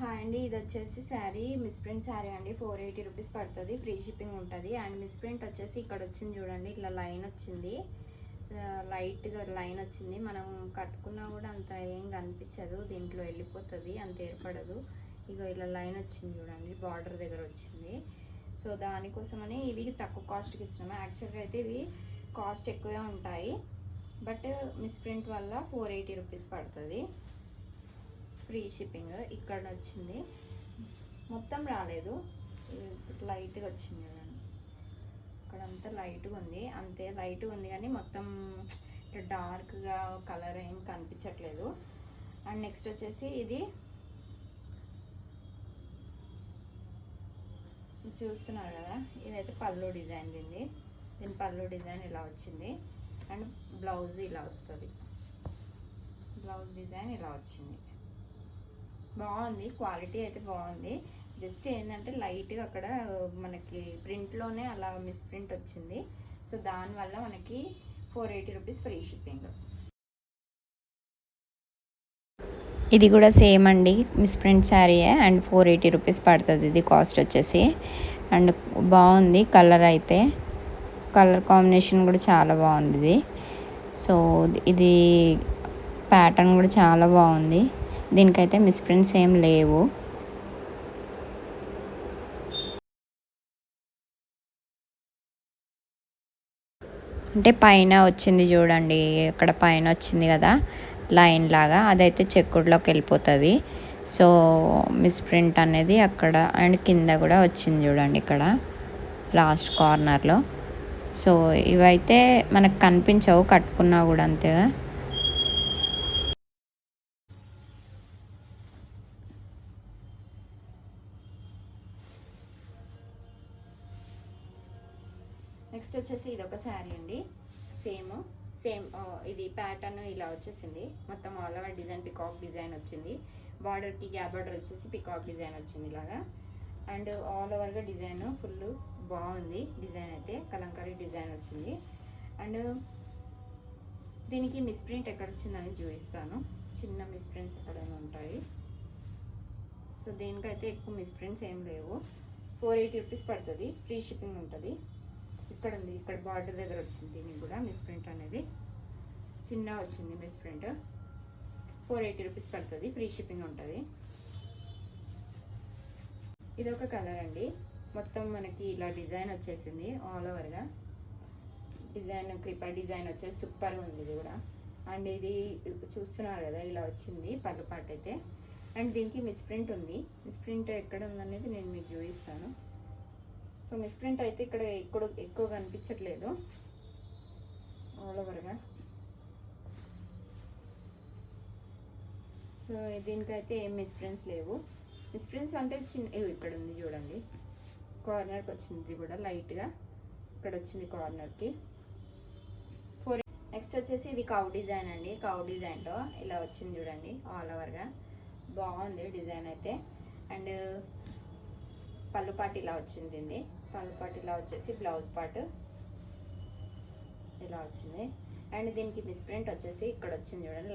Hi అండి, ఇది వచ్చేసి శారీ మిస్ప్రింట్ శారీ అండి. 480 రూపీస్ పడుతుంది, ఫ్రీ షిప్పింగ్ ఉంటుంది. అండ్ మిస్ప్రింట్ వచ్చేసి ఇక్కడ వచ్చింది చూడండి, ఇట్లా లైన్ వచ్చింది, లైట్గా లైన్ వచ్చింది. మనం కట్టుకున్నా కూడా అంత ఏం కనిపించదు, దీంట్లో వెళ్ళిపోతుంది, అంత ఏర్పడదు. ఇగో ఇలా లైన్ వచ్చింది చూడండి, బార్డర్ దగ్గర వచ్చింది. సో దానికోసమని ఇవి తక్కువ కాస్ట్కి ఇస్తున్నాము. యాక్చువల్గా అయితే ఇవి కాస్ట్ ఎక్కువే ఉంటాయి, బట్ మిస్ప్రింట్ వల్ల 480 రూపీస్ పడుతుంది, ఫ్రీ షిప్పింగ్. ఇక్కడ వచ్చింది, మొత్తం రాలేదు, లైట్గా వచ్చింది కదండి. ఇక్కడంతా లైట్గా ఉంది, అంతే లైట్గా ఉంది కానీ మొత్తం డార్క్గా కలర్ ఏం కనిపించట్లేదు. అండ్ నెక్స్ట్ వచ్చేసి ఇది చూస్తున్నారు కదా, ఇదైతే పళ్ళు డిజైన్. దీని పళ్ళు డిజైన్ ఇలా వచ్చింది. అండ్ బ్లౌజ్ ఇలా వస్తుంది, బ్లౌజ్ డిజైన్ ఇలా వచ్చింది. బాగుంది, క్వాలిటీ అయితే బాగుంది. జస్ట్ ఏంటంటే లైట్గా అక్కడ మనకి ప్రింట్లోనే అలా మిస్ ప్రింట్ వచ్చింది. సో దానివల్ల మనకి 480 రూపీస్ ఫ్రీ షిప్పింగ్. ఇది కూడా సేమ్ అండి, మిస్ ప్రింట్ శారీయే. అండ్ 480 రూపీస్ పడుతుంది ఇది కాస్ట్ వచ్చేసి. అండ్ బాగుంది కలర్ అయితే, కలర్ కాంబినేషన్ కూడా చాలా బాగుంది ఇది. సో ఇది ప్యాటర్న్ కూడా చాలా బాగుంది. దీనికైతే మిస్ప్రింట్స్ ఏం లేవు. అంటే పైన వచ్చింది చూడండి, ఇక్కడ పైన వచ్చింది కదా లైన్ లాగా, అదైతే చెక్కుడులోకి వెళ్ళిపోతుంది. సో మిస్ప్రింట్ అనేది అక్కడ, అండ్ కింద కూడా వచ్చింది చూడండి ఇక్కడ లాస్ట్ కార్నర్లో. సో ఇవైతే మనకు కనిపించవు, కట్టుకున్నా కూడా అంతేగా. నెక్స్ట్ వచ్చేసి ఇది ఒక శారీ అండి, సేమ్ ఇది ప్యాటర్న్ ఇలా వచ్చేసింది. మొత్తం all over design peacock design వచ్చింది. బార్డర్కి గ్యాప్ బార్డర్ వచ్చేసి పికాక్ డిజైన్ వచ్చింది ఇలాగా. అండ్ ఆల్ ఓవర్గా డిజైన్ ఫుల్ బాగుంది. డిజైన్ అయితే కలంకారీ డిజైన్ వచ్చింది. అండ్ దీనికి మిస్ప్రింట్ ఎక్కడ వచ్చిందని చూపిస్తాను. చిన్న మిస్ప్రింట్స్ ఎక్కడైనా ఉంటాయి. సో దీనికైతే ఎక్కువ మిస్ప్రింట్స్ ఏం లేవు. 480 రూపీస్ పడుతుంది, ఫ్రీ షిప్పింగ్ ఉంటుంది. ఇక్కడ ఉంది, ఇక్కడ బార్డర్ దగ్గర వచ్చింది. దీనికి కూడా మిస్ప్రింట్ అనేది చిన్న వచ్చింది మిస్ప్రింట్. 480 రూపీస్ పడుతుంది, ఫ్రీ షిప్పింగ్ ఉంటుంది. ఇది ఒక కలర్ అండి, మొత్తం మనకి ఇలా డిజైన్ వచ్చేసింది ఆల్ ఓవర్గా. డిజైన్ క్రిపర్ డిజైన్ వచ్చేసి సూపర్గా ఉంది ఇది కూడా. అండ్ ఇది చూస్తున్నారు కదా, ఇలా వచ్చింది పళ్ళు పాట అయితే. అండ్ దీనికి మిస్ప్రింట్ ఉంది. మిస్ప్రింట్ ఎక్కడ ఉందనేది నేను మీకు చూపిస్తాను. సో మిస్ప్రింట్ అయితే ఇక్కడ ఎక్కువ కనిపించట్లేదు ఆల్ ఓవర్గా. సో దీనికైతే ఏం మిస్ప్రింట్స్ లేవు. మిస్ప్రింట్స్ అంటే చిన్న ఇక్కడ ఉంది చూడండి, కార్నర్కి వచ్చింది కూడా లైట్గా, ఇక్కడ వచ్చింది కార్నర్కి. నెక్స్ట్ వచ్చేసి ఇది కౌ డిజైన్ అండి. కౌ డిజైన్లో ఇలా వచ్చింది చూడండి ఆల్ ఓవర్గా, బాగుంది డిజైన్ అయితే. అండ్ పళ్ళు పాటు ఇలా వచ్చింది. పళ్ళు పాటు ఇలా వచ్చేసి బ్లౌజ్ పార్ట్ ఇలా వచ్చింది. అండ్ దీనికి మిస్ప్రింట్ వచ్చేసి ఇక్కడ వచ్చింది చూడండి,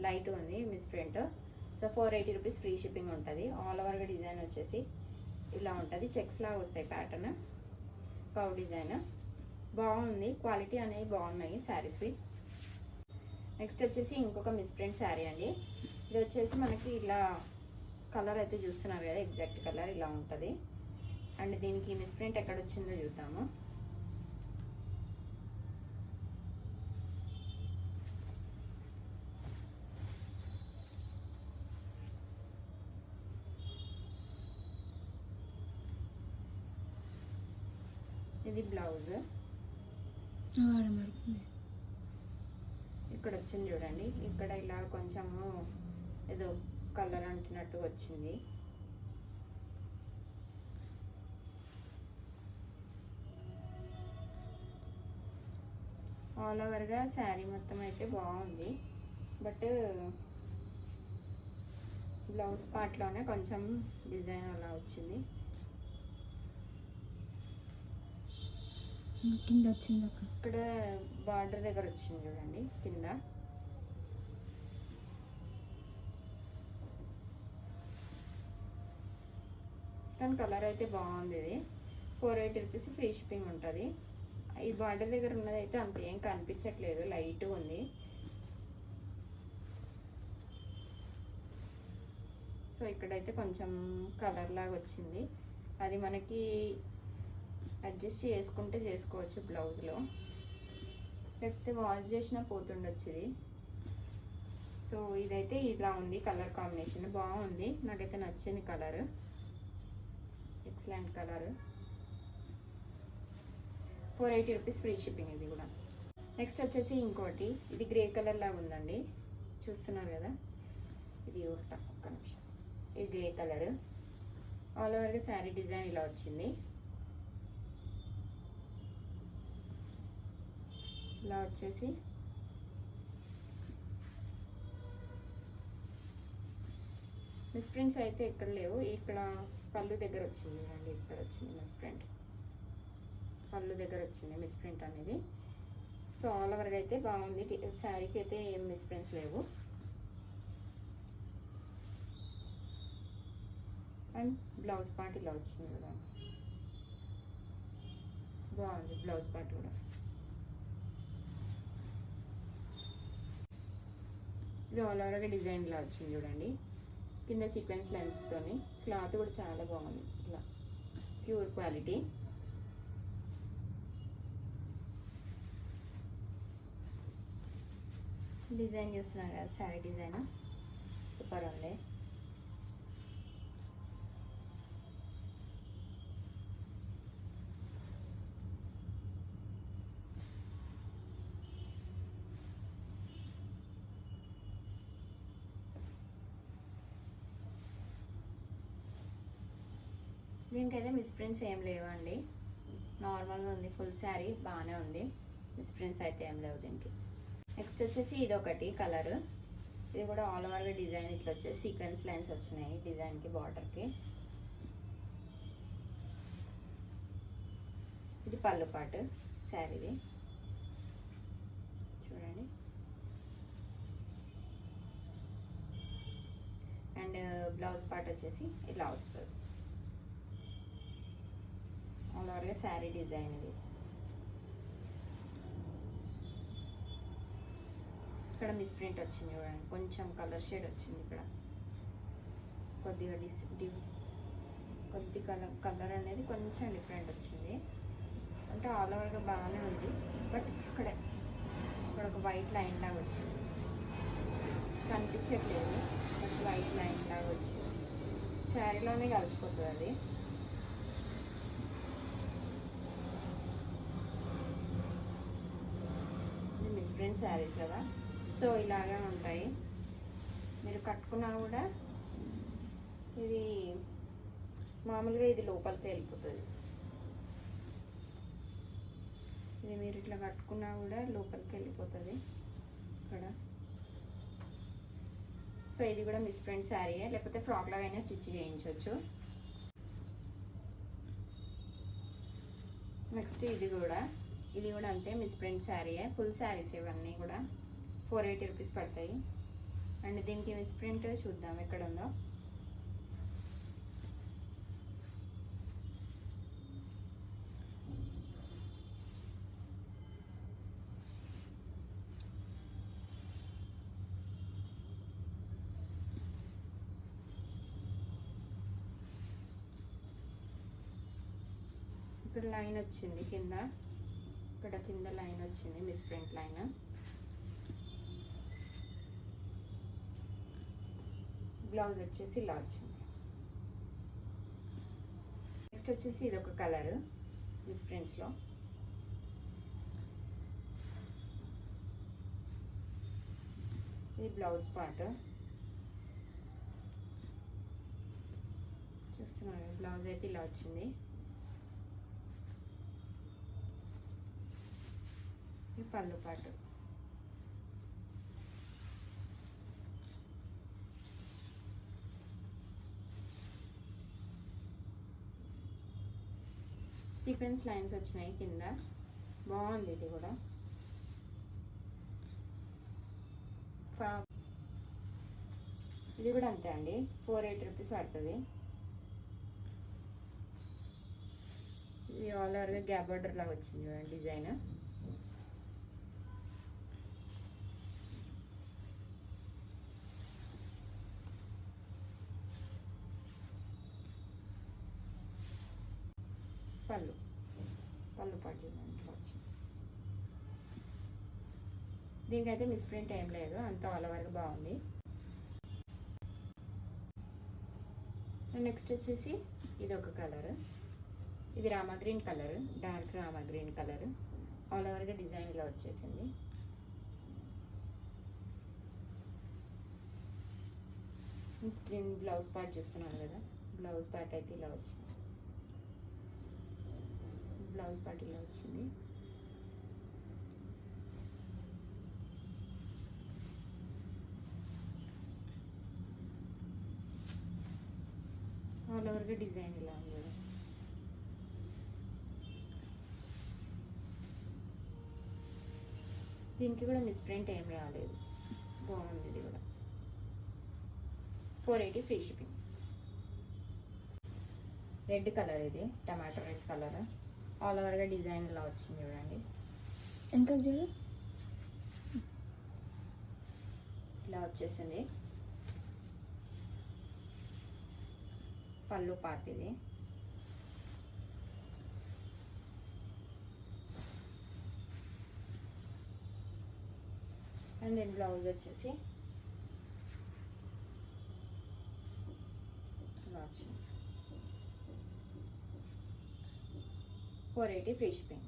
లైట్ ఉంది misprint. So 480 rupees free shipping ఉంటుంది. ఆల్ ఓవర్గా డిజైన్ వచ్చేసి ఇలా ఉంటుంది, చెక్స్ లాగా వస్తాయి ప్యాటర్న్. కౌ డిజైన్ బాగుంది, క్వాలిటీ అనేవి బాగున్నాయి శారీస్వి. నెక్స్ట్ వచ్చేసి ఇంకొక మిస్ప్రింట్ శారీ అండి. ఇది వచ్చేసి మనకి ఇలా కలర్ అయితే చూస్తున్నారు కదా, ఎగ్జాక్ట్ కలర్ ఇలా ఉంటుంది. అండ్ దీనికి మిస్ప్రింట్ ఎక్కడ వచ్చిందో చూద్దాము. ఇది బ్లౌజ్, ఇక్కడ వచ్చింది చూడండి, ఇక్కడ ఇలా కొంచెము ఏదో కలర్ అంటున్నట్టు వచ్చింది. ఆల్ ఓవర్గా శారీ మొత్తం అయితే బాగుంది, బట్ బ్లౌజ్ పార్ట్లోనే కొంచెం డిజైన్ అలా వచ్చింది. కింద వచ్చింది ఇక్కడ బార్డర్ దగ్గర వచ్చింది చూడండి కింద. కానీ కలర్ అయితే బాగుంది. ఇది 480 రూపీస్, ఫ్రీ షిప్పింగ్ ఉంటుంది. ఈ బార్డర్ దగ్గర ఉన్నది అయితే అంత ఏం కనిపించట్లేదు, లైట్ ఉంది. సో ఇక్కడైతే కొంచెం కలర్ లాగా వచ్చింది, అది మనకి అడ్జస్ట్ చేసుకుంటే చేసుకోవచ్చు బ్లౌజ్లో, లేకపోతే వాష్ చేసినా పోతుండొచ్చు ఇది. సో ఇదైతే ఇలా ఉంది, కలర్ కాంబినేషన్ బాగుంది, నాకైతే నచ్చింది colour, excellent colour. 480 rupees, free shipping ఇది కూడా. నెక్స్ట్ వచ్చేసి ఇంకోటి, ఇది గ్రే కలర్ లాగా ఉందండి, చూస్తున్నారు కదా, ఇది ఒక్క నిమిషం. ఇది గ్రే కలర్, ఆల్ ఓవర్గా శారీ డిజైన్ ఇలా వచ్చింది. ఇలా వచ్చేసి మిస్ప్రింట్స్ అయితే ఎక్కడ లేవు, ఇక్కడ పళ్ళు దగ్గర వచ్చింది అండి, ఇక్కడ వచ్చింది మిస్ప్రింట్, పళ్ళు దగ్గర వచ్చింది మిస్ప్రింట్ అనేది. సో ఆల్ ఓవర్గా అయితే బాగుంది, శారీకి అయితే ఏం మిస్ప్రింట్స్ లేవు. అండ్ బ్లౌజ్ పార్ట్ ఇలా వచ్చింది కదా, బాగుంది బ్లౌజ్ పార్ట్ కూడా. ఇది ఆల్ ఓవర్గా డిజైన్ ఇలా వచ్చింది చూడండి, కింద సీక్వెన్స్ లెన్స్తోని, క్లాత్ కూడా చాలా బాగుంది, ఇలా ప్యూర్ క్వాలిటీ. డిజైన్ చూస్తున్నారు కదా, శారీ డిజైన్ సూపర్ ఉంది. దీనికైతే మిస్ప్రింట్స్ ఏం లేవండి, నార్మల్గా ఉంది, ఫుల్ శారీ బాగానే ఉంది, మిస్ప్రింట్స్ అయితే ఏం లేవు దీనికి. నెక్స్ట్ వచ్చేసి ఇది ఒకటి కలర్, ఇది కూడా ఆల్ ఓవర్గా డిజైన్ ఇట్లా వచ్చేసి సీక్వెన్స్ లైన్స్ వచ్చినాయి డిజైన్కి, బార్డర్కి. ఇది పళ్ళు పాటు శారీది చూడండి. అండ్ బ్లౌజ్ పార్ట్ వచ్చేసి ఇలా వస్తుంది, ఆల్ ఓవర్గా శారీ డిజైన్ ఇది. ఇక్కడ మిస్ప్రింట్ వచ్చింది చూడండి, కొంచెం కలర్ షేడ్ వచ్చింది ఇక్కడ, కొద్దిగా కొద్ది కలర్ అనేది కొంచెం డిఫరెంట్ వచ్చింది. అంటే ఆల్ ఓవర్గా బాగానే ఉంది, బట్ ఇక్కడ ఒక వైట్ లైన్ లాగా వచ్చింది, కనిపించట్లేదు, బట్ వైట్ లైన్ లాగా వచ్చింది, శారీలోనే కలిసిపోతుంది అది. మిస్ప్రింట్ శారీస్ కదా, సో ఇలాగే ఉంటాయి, మీరు కట్టుకున్నా కూడా ఇది మామూలుగా ఇది లోపలికి వెళ్ళిపోతుంది, ఇది మీరు ఇట్లా కట్టుకున్నా కూడా లోపలికి వెళ్ళిపోతుంది ఇక్కడ. సో ఇది కూడా మిస్ప్రింట్ శారీ, లేకపోతే ఫ్రాక్ లాగా అయినా స్టిచ్ చేయించవచ్చు. నెక్స్ట్ ఇది కూడా అంతే, మిస్ప్రింట్ శారీయే, ఫుల్ శారీస్ ఇవన్నీ కూడా 480 రూపీస్ పడతాయి. అండ్ దీనికి మిస్ప్రింట్ చూద్దాం ఎక్కడ ఉందో. ఇక్కడ లైన్ వచ్చింది కింద, ఇక్కడ కింద లైన్ వచ్చింది, మిస్ప్రింట్ లైన్. బ్లౌజ్ వచ్చేసి ఇలా వచ్చింది. నెక్స్ట్ వచ్చేసి ఇది ఒక కలర్ మిస్ప్రింట్స్లో, ఇది బ్లౌజ్ పార్ట్ చూస్తున్నారు, బ్లౌజ్ అయితే ఇలా వచ్చింది. ఈ పళ్ళు పాటు, సీక్వెన్స్ లైన్స్ వచ్చినాయి కింద, బాగుంది ఇది కూడా. ఇది కూడా అంతే అండి, 480 రూపీస్ పడుతుంది. ఇది ఆల్ ఓవర్గా గ్యాప్ బార్డర్ లాగా వచ్చింది చూడండి డిజైన్. పళ్ళు పాటు చూడండి ఇట్లా వచ్చింది. దీనికైతే మిస్ప్రింట్ ఏం లేదు, అంత ఆల్ ఓవర్గా బాగుంది. నెక్స్ట్ వచ్చేసి ఇది ఒక కలర్, ఇది Rama green colour, dark Rama green colour. All ఓవర్గా డిజైన్ ఇలా వచ్చేసింది. దీని బ్లౌజ్ పార్ట్ చూస్తున్నాను కదా, బ్లౌజ్ పార్ట్ అయితే ఇలా వచ్చింది. బ్లౌజ్ పార్ట్ ఇలా వచ్చింది. ఆల్ ఓవర్గా డిజైన్ ఇలా ఉంది కదా. దీనికి కూడా మిస్ప్రింట్ ఏం రాలేదు, బాగుంది. ఇది కూడా 480 ఫ్రీ షిప్పింగ్. రెడ్ కలర్, ఇది టమాటో రెడ్ కలర్. ఆల్ ఓవర్గా డిజైన్ ఇలా వచ్చింది చూడండి. ఇంకా ఇలా వచ్చేసింది. పళ్ళు పార్ట్ ఇది. అండ్ దెన్ బ్లౌజ్ వచ్చేసి ఇలా వచ్చింది. 480 ఫ్రీ షిప్పింగ్.